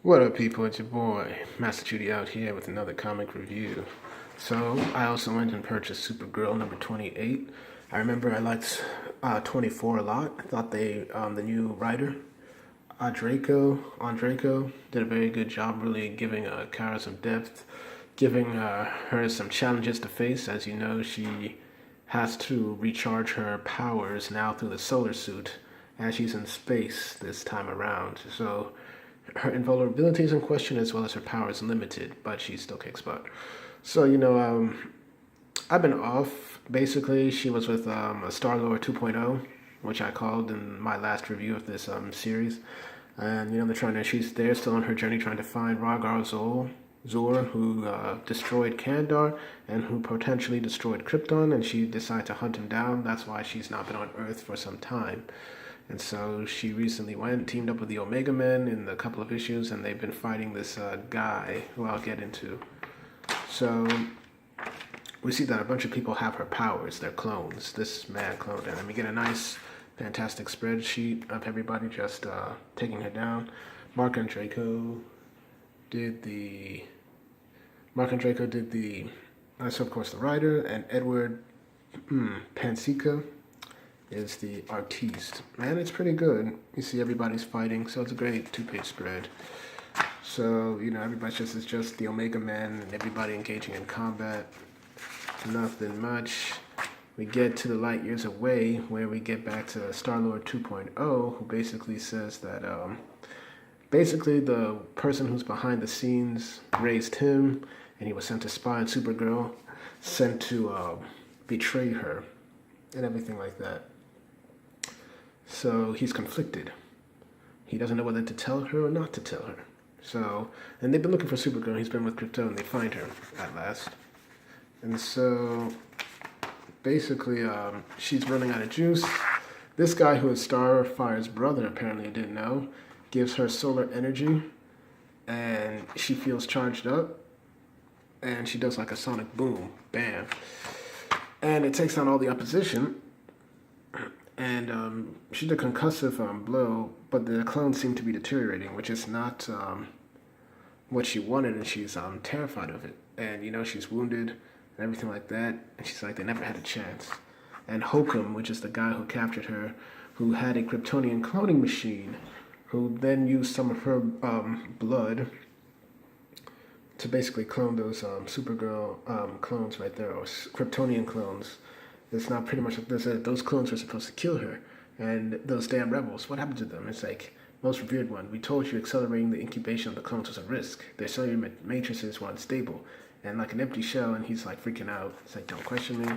What up, people? It's your boy, Master Judy out here with another comic review. So, I also went and purchased Supergirl number 28. I remember I liked 24 a lot. I thought the new writer, Draco, did a very good job really giving Kara some depth, giving her some challenges to face. As you know, she has to recharge her powers now through the solar suit as she's in space this time around. So, her invulnerability is in question as well as her power is limited, but she still kicks butt. So, I've been off. Basically, she was with a Star-Lord 2.0, which I called in my last review of this series. And, they're still on her journey trying to find Zor, who destroyed Kandar and who potentially destroyed Krypton, and she decided to hunt him down. That's why she's not been on Earth for some time. And so she recently teamed up with the Omega Men in a couple of issues, and they've been fighting this guy who I'll get into. So we see that a bunch of people have her powers. They're clones. This man cloned her. And we get a nice, fantastic spreadsheet of everybody just taking her down. Mark and Draco did the... That's of course the writer, and Edward Pansica is the artiste. Man, it's pretty good. You see everybody's fighting, so it's a great two-page spread. So, it's just the Omega Men and everybody engaging in combat. Nothing much. We get to the light years away, where we get back to Star-Lord 2.0, who basically says that, basically the person who's behind the scenes raised him, and he was sent to spy on Supergirl, sent to betray her, and everything like that. So he's conflicted. He doesn't know whether to tell her or not to tell her. So, and they've been looking for Supergirl. He's been with Krypton, and they find her at last. And so, basically, she's running out of juice. This guy, who is Starfire's brother, apparently didn't know, gives her solar energy, and she feels charged up, and she does like a sonic boom, bam. And it takes down all the opposition. And she did a concussive blow, but the clones seem to be deteriorating, which is not what she wanted, and she's terrified of it. And, she's wounded and everything like that, and she's like, they never had a chance. And Hokum, which is the guy who captured her, who had a Kryptonian cloning machine, who then used some of her blood to basically clone those Supergirl clones right there, or Kryptonian clones. It's not pretty much, those clones were supposed to kill her. And those damn rebels, what happened to them? It's like, most revered one, we told you accelerating the incubation of the clones was a risk. Their cellular matrices were unstable. And like an empty shell, and he's like freaking out. It's like, don't question me.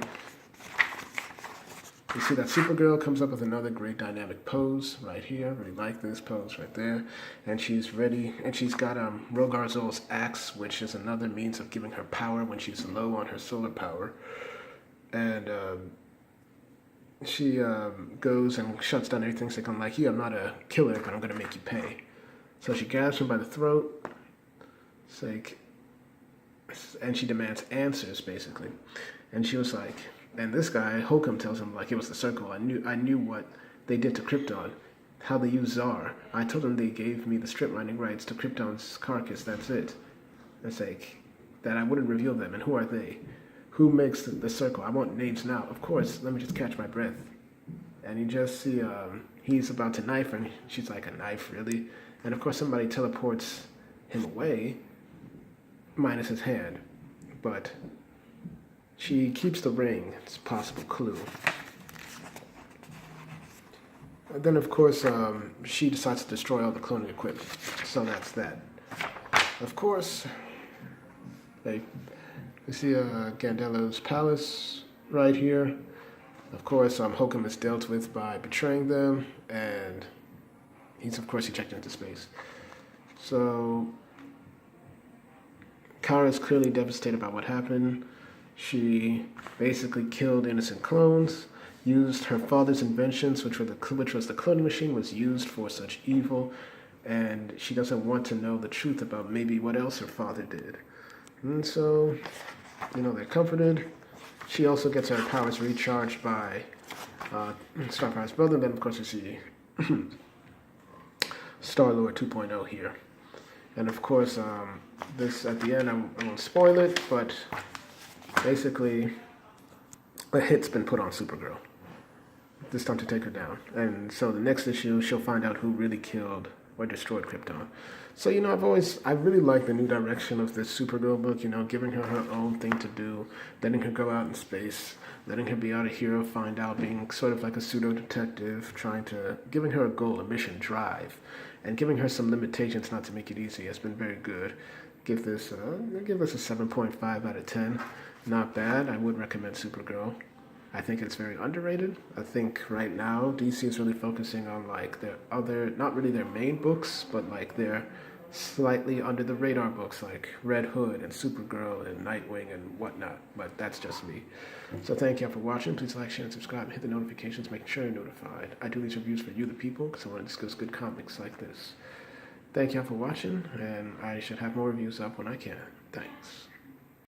You see that Supergirl comes up with another great dynamic pose right here. Really like this pose right there. And she's ready, and she's got Rogarzol's axe, which is another means of giving her power when she's low on her solar power. And she goes and shuts down everything. It's like, I'm like you, I'm not a killer, but I'm going to make you pay. So she grabs him by the throat. It's like, and she demands answers, basically. And she was like, and this guy, Hokum, tells him, like, it was the Circle. I knew what they did to Krypton, how they used Zar. I told them they gave me the strip mining rights to Krypton's carcass, that's it. It's like, that I wouldn't reveal them, and who are they? Who makes the Circle? I want names now. Of course, let me just catch my breath. And you just see he's about to knife her, and she's like, a knife, really? And of course, somebody teleports him away, minus his hand. But she keeps the ring. It's a possible clue. And then, of course, she decides to destroy all the cloning equipment. So that's that. Of course, we see Gandello's palace right here. Of course, Hokum is dealt with by betraying them, and he's, of course, ejected into space. So Kara's clearly devastated by what happened. She basically killed innocent clones, used her father's inventions, which was the cloning machine, was used for such evil, and she doesn't want to know the truth about maybe what else her father did. And so, they're comforted. She also gets her powers recharged by Starfire's brother. Then, of course, we see Star-Lord 2.0 here. And of course, this at the end, I won't spoil it, but basically, a hit's been put on Supergirl. This time to take her down. And so the next issue, she'll find out who really killed or destroyed Krypton. So, I really like the new direction of this Supergirl book, giving her her own thing to do, letting her go out in space, letting her be out a hero, find out, being sort of like a pseudo detective, giving her a goal, a mission, drive, and giving her some limitations not to make it easy has been very good. Give this a 7.5 out of 10. Not bad. I would recommend Supergirl. I think it's very underrated. I think right now DC is really focusing on like their other, not really their main books, but like their slightly under the radar books like Red Hood and Supergirl and Nightwing and whatnot. But that's just me. So thank you all for watching. Please like, share, and subscribe, and hit the notifications, making sure you're notified. I do these reviews for you, the people, because I want to discuss good comics like this. Thank you all for watching, and I should have more reviews up when I can. Thanks.